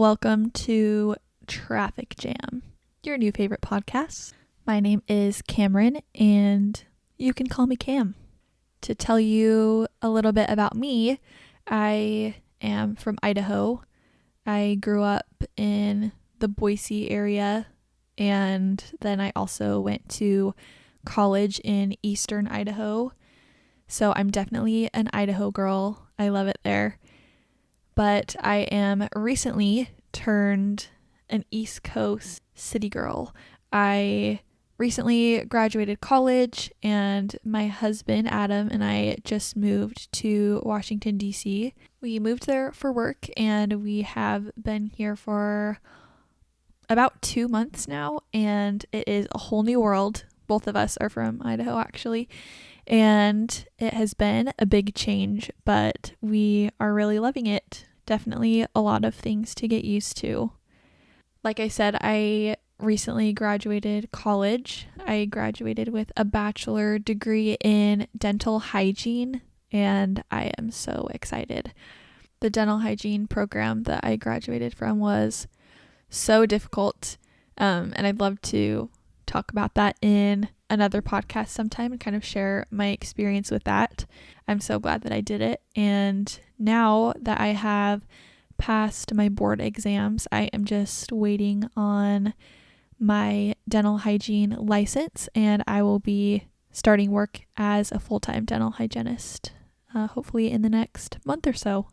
Welcome to Traffic Jam, your new favorite podcast. My name is Cameron, and you can call me Cam. To tell you a little bit about me, I am from Idaho. I grew up in the Boise area, and then I also went to college in eastern Idaho. So I'm definitely an Idaho girl. I love it there. But I am recently turned an East Coast city girl. I recently graduated college, and my husband, Adam, and I just moved to Washington, D.C. We moved there for work, and we have been here for about 2 months now, and it is a whole new world. Both of us are from Idaho, actually, and it has been a big change, but we are really loving it. Definitely a lot of things to get used to. Like I said, I recently graduated college. I graduated with a bachelor degree in dental hygiene, and I am so excited. The dental hygiene program that I graduated from was so difficult, and I'd love to talk about that in another podcast sometime and kind of share my experience with that. I'm so glad that I did it, and now that I have passed my board exams, I am just waiting on my dental hygiene license, and I will be starting work as a full-time dental hygienist, hopefully in the next month or so.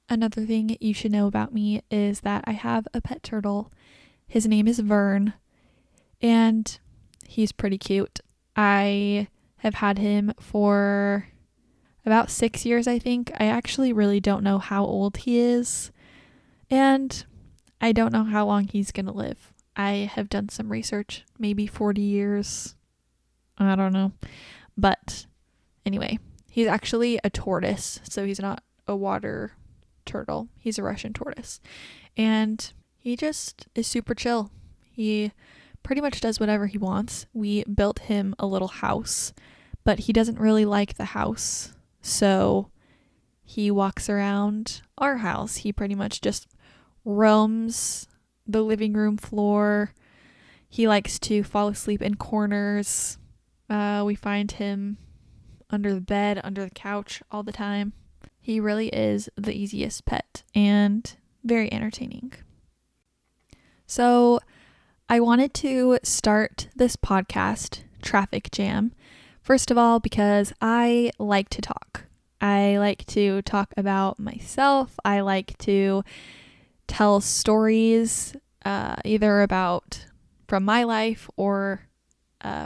Another thing you should know about me is that I have a pet turtle. His name is Vern, and he's pretty cute. I have had him for about 6 years, I think. I actually really don't know how old he is, and I don't know how long he's going to live. I have done some research, maybe 40 years. I don't know. But anyway, he's actually a tortoise, so he's not a water turtle. He's a Russian tortoise. And he just is super chill. He pretty much does whatever he wants. We built him a little house, but he doesn't really like the house. So he walks around our house. He pretty much just roams the living room floor. He likes to fall asleep in corners. We find him under the bed, under the couch all the time. He really is the easiest pet and very entertaining. So I wanted to start this podcast, Traffic Jam, first of all, because I like to talk. I like to talk about myself. I like to tell stories, either about from my life or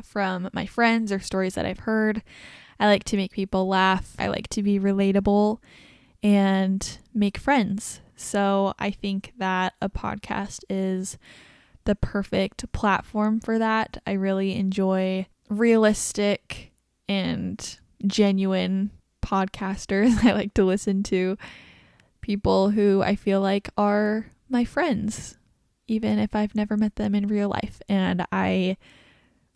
from my friends or stories that I've heard. I like to make people laugh. I like to be relatable and make friends. So I think that a podcast is the perfect platform for that. I really enjoy realistic and genuine podcasters. I like to listen to people who I feel like are my friends, even if I've never met them in real life. And I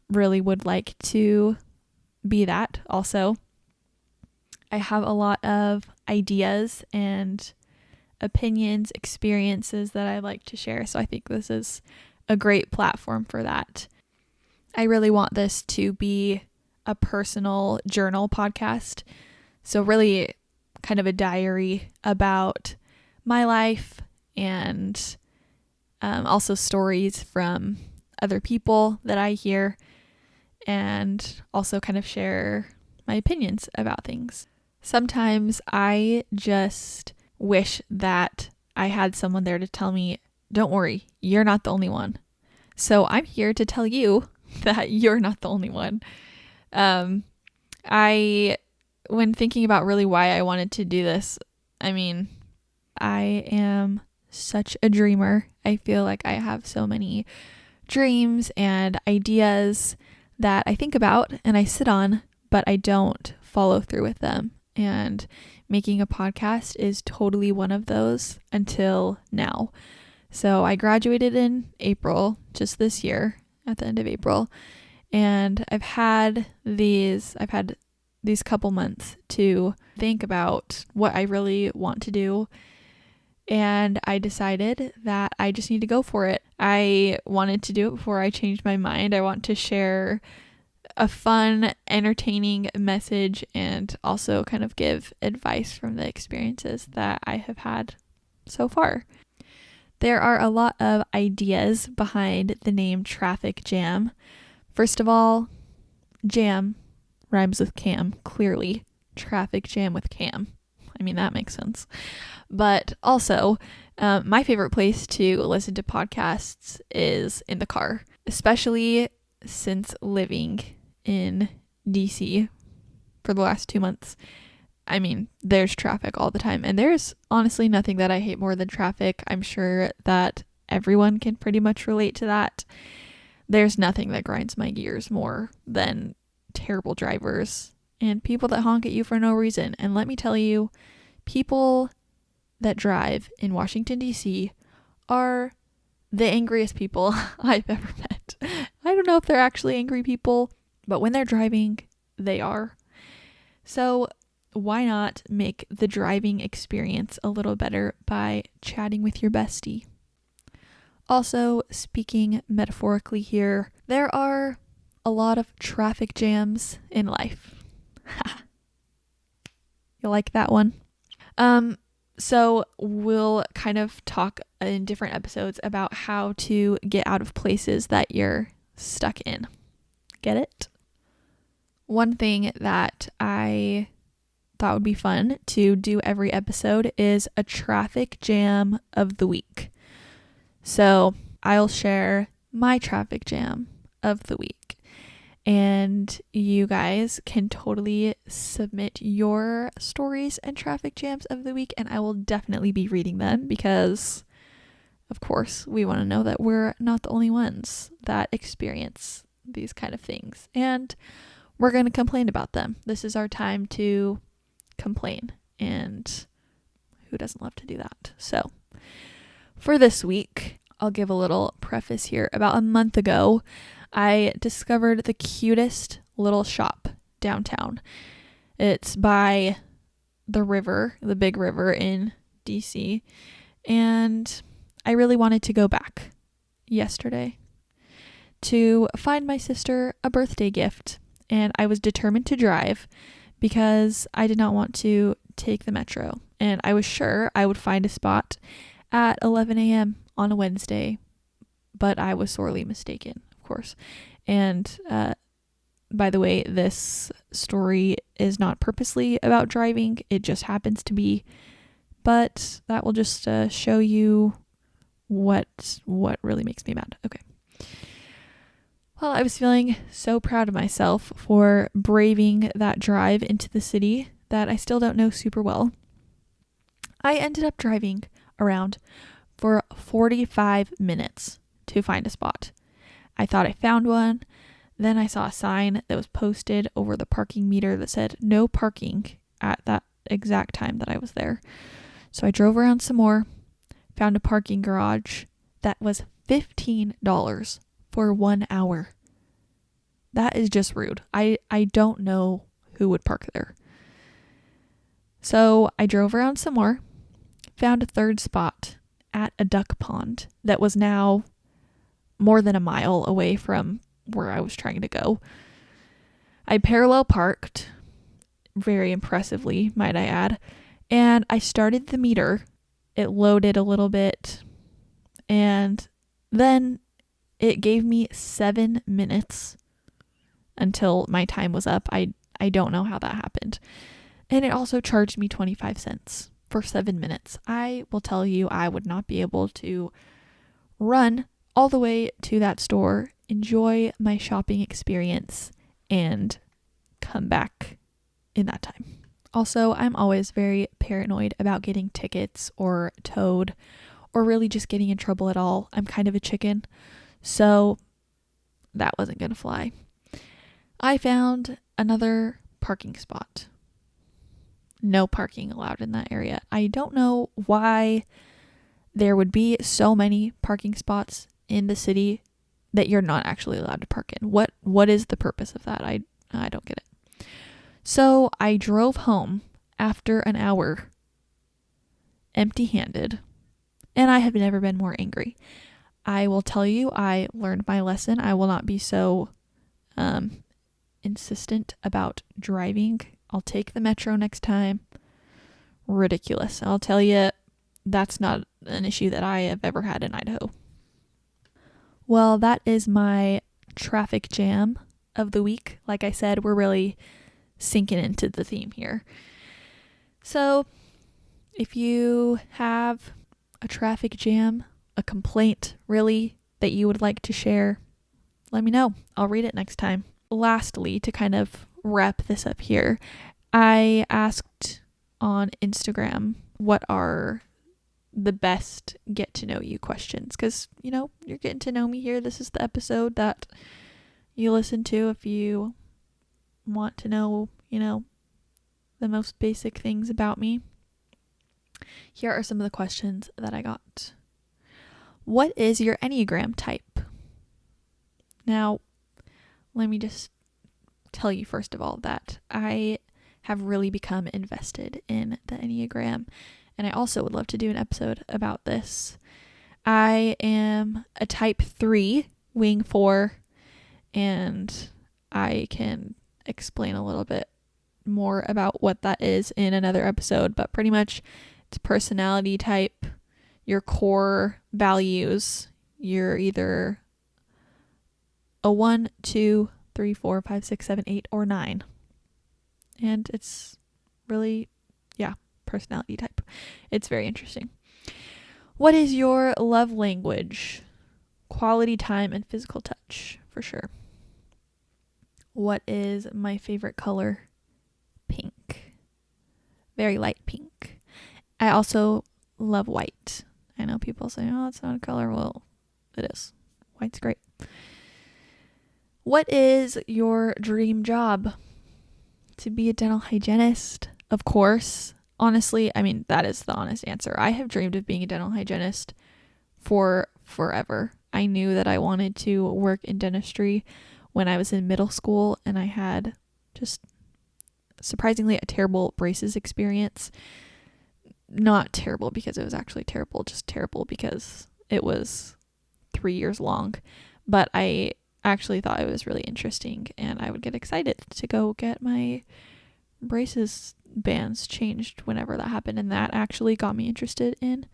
really would like to be that also. I have a lot of ideas and opinions, experiences that I like to share. So I think this is a great platform for that. I really want this to be a personal journal podcast. So really kind of a diary about my life and also stories from other people that I hear, and also kind of share my opinions about things. Sometimes I just wish that I had someone there to tell me, don't worry, you're not the only one. So I'm here to tell you that you're not the only one. When thinking about really why I wanted to do this, I am such a dreamer. I feel like I have so many dreams and ideas that I think about and I sit on, but I don't follow through with them. And making a podcast is totally one of those until now. So I graduated in April, just this year, at the end of April. And I've had these couple months to think about what I really want to do. and I decided that I just need to go for it. I wanted to do it before I changed my mind. I want to share a fun, entertaining message and also kind of give advice from the experiences that I have had so far. There are a lot of ideas behind the name traffic jam. First of all, jam rhymes with cam, clearly. Traffic jam with cam. I mean, that makes sense. But also, my favorite place to listen to podcasts is in the car, especially since living in DC for the last 2 months. I mean, there's traffic all the time, and there's honestly nothing that I hate more than traffic. I'm sure that everyone can pretty much relate to that. There's nothing that grinds my gears more than terrible drivers and people that honk at you for no reason. And let me tell you, people that drive in Washington, D.C. are the angriest people I've ever met. I don't know if they're actually angry people, but when they're driving, they are. So why not make the driving experience a little better by chatting with your bestie? Also, speaking metaphorically here, there are a lot of traffic jams in life. You like that one? So we'll kind of talk in different episodes about how to get out of places that you're stuck in. Get it? One thing that I thought would be fun to do every episode is a traffic jam of the week. So I'll share my traffic jam of the week, and you guys can totally submit your stories and traffic jams of the week, and I will definitely be reading them because, of course, we want to know that we're not the only ones that experience these kind of things, and we're going to complain about them. This is our time to complain, and who doesn't love to do that? So for this week, I'll give a little preface here. About a month ago, I discovered the cutest little shop downtown. It's by the river, the big river in DC, and I really wanted to go back yesterday to find my sister a birthday gift, and I was determined to drive because I did not want to take the metro, and I was sure I would find a spot at 11 a.m. on a Wednesday, but I was sorely mistaken, of course. And by the way, this story is not purposely about driving, it just happens to be, but that will just show you what really makes me mad. Okay. Well, I was feeling so proud of myself for braving that drive into the city that I still don't know super well. I ended up driving around for 45 minutes to find a spot. I thought I found one. Then I saw a sign that was posted over the parking meter that said no parking at that exact time that I was there. So I drove around some more, found a parking garage that was $15 for 1 hour. That is just rude. I don't know who would park there. So I drove around some more, found a third spot at a duck pond that was now more than a mile away from where I was trying to go. I parallel parked, very impressively, might I add, and I started the meter. It loaded a little bit, and then it gave me 7 minutes until my time was up. I don't know how that happened. And it also charged me 25 cents for 7 minutes. I will tell you, I would not be able to run all the way to that store, enjoy my shopping experience, and come back in that time. Also, I'm always very paranoid about getting tickets or towed or really just getting in trouble at all. I'm kind of a chicken, so that wasn't going to fly. I found another parking spot. No parking allowed in that area. I don't know why there would be so many parking spots in the city that you're not actually allowed to park in. What is the purpose of that? I don't get it. So I drove home after an hour empty-handed and I have never been more angry. I will tell you, I learned my lesson. I will not be so insistent about driving. I'll take the metro next time. Ridiculous. I'll tell you, that's not an issue that I have ever had in Idaho. Well, that is my traffic jam of the week. Like I said, we're really sinking into the theme here. So, if you have a traffic jam, a complaint really that you would like to share, let me know. I'll read it next time. Lastly, to kind of wrap this up here, I asked on Instagram what are the best get to know you questions, because you're getting to know me here. This is the episode that you listen to if you want to know the most basic things about me. Here are some of the questions that I got. What is your Enneagram type? Now, let me just tell you first of all that I have really become invested in the Enneagram, and I also would love to do an episode about this. I am a type 3, wing 4, and I can explain a little bit more about what that is in another episode, but pretty much it's personality type, your core values. You're either a 1, 2, 3, 4, 5, 6, 7, 8, or 9. And it's really, personality type. It's very interesting. What is your love language? Quality time and physical touch, for sure. What is my favorite color? Pink. Very light pink. I also love white. I know people say, oh, it's not a color. Well, it is. White's great. What is your dream job? To be a dental hygienist, of course. Honestly, that is the honest answer. I have dreamed of being a dental hygienist for forever. I knew that I wanted to work in dentistry when I was in middle school, and I had just surprisingly a terrible braces experience. Not terrible because it was actually terrible, just terrible because it was 3 years long. But I actually thought it was really interesting, and I would get excited to go get my braces bands changed whenever that happened, and that actually got me interested in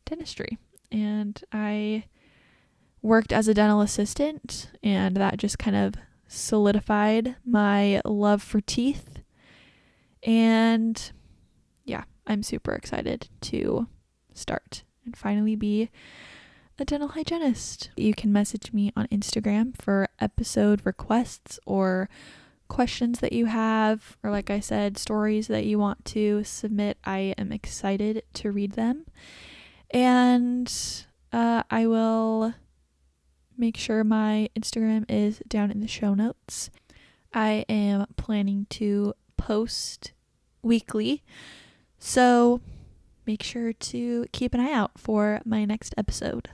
dentistry. And I worked as a dental assistant, and that just kind of solidified my love for teeth. And I'm super excited to start and finally be a dental hygienist. You can message me on Instagram for episode requests or questions that you have, or like I said, stories that you want to submit. I am excited to read them, and I will make sure my Instagram is down in the show notes. I am planning to post weekly, so make sure to keep an eye out for my next episode.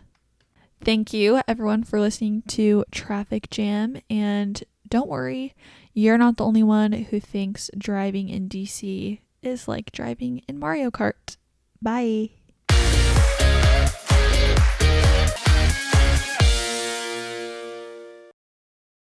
Thank you, everyone, for listening to Traffic Jam, and don't worry, you're not the only one who thinks driving in DC is like driving in Mario Kart. Bye.